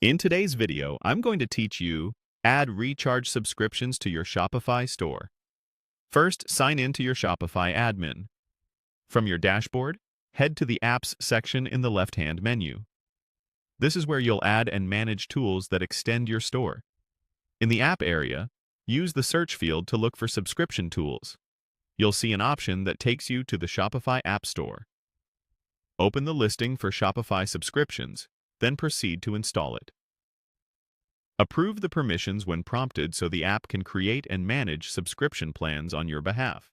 In today's video, I'm going to teach you add recharge subscriptions to your Shopify store. First, sign in to your Shopify admin. From your dashboard, head to the Apps section in the left-hand menu. This is where you'll add and manage tools that extend your store. In the App area, use the search field to look for subscription tools. You'll see an option that takes you to the Shopify App Store. Open the listing for Shopify subscriptions, then proceed to install it. Approve the permissions when prompted so the app can create and manage subscription plans on your behalf.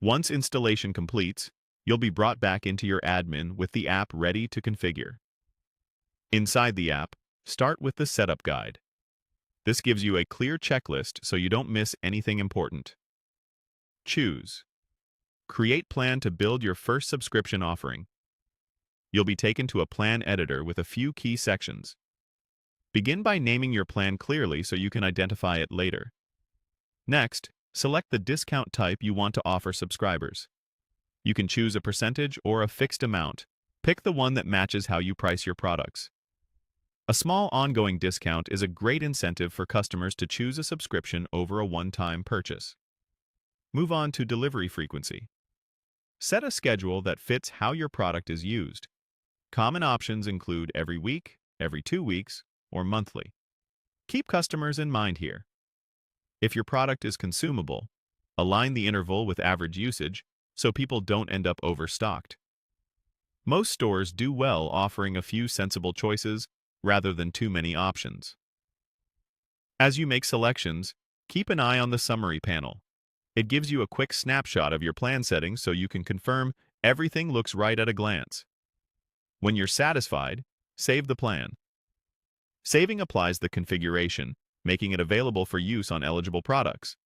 Once installation completes, you'll be brought back into your admin with the app ready to configure. Inside the app, start with the Setup Guide. This gives you a clear checklist so you don't miss anything important. Choose Create Plan to build your first subscription offering. You'll be taken to a plan editor with a few key sections. Begin by naming your plan clearly so you can identify it later. Next, select the discount type you want to offer subscribers. You can choose a percentage or a fixed amount. Pick the one that matches how you price your products. A small ongoing discount is a great incentive for customers to choose a subscription over a one-time purchase. Move on to delivery frequency. Set a schedule that fits how your product is used. Common options include every week, every 2 weeks, or monthly. Keep customers in mind here. If your product is consumable, align the interval with average usage so people don't end up overstocked. Most stores do well offering a few sensible choices rather than too many options. As you make selections, keep an eye on the summary panel. It gives you a quick snapshot of your plan settings so you can confirm everything looks right at a glance. When you're satisfied, save the plan. Saving applies the configuration, making it available for use on eligible products.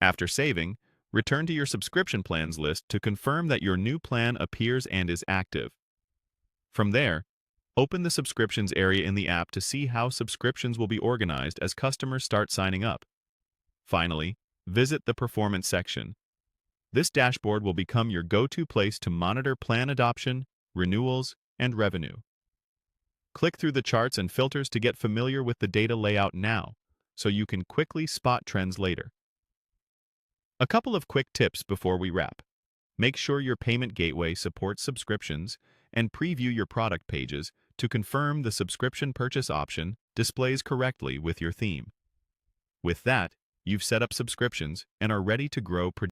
After saving, return to your subscription plans list to confirm that your new plan appears and is active. From there, open the subscriptions area in the app to see how subscriptions will be organized as customers start signing up. Finally, visit the Performance section. This dashboard will become your go-to place to monitor plan adoption, renewals, and revenue. Click through the charts and filters to get familiar with the data layout now, so you can quickly spot trends later. A couple of quick tips before we wrap. Make sure your payment gateway supports subscriptions and preview your product pages to confirm the subscription purchase option displays correctly with your theme. With that, you've set up subscriptions and are ready to grow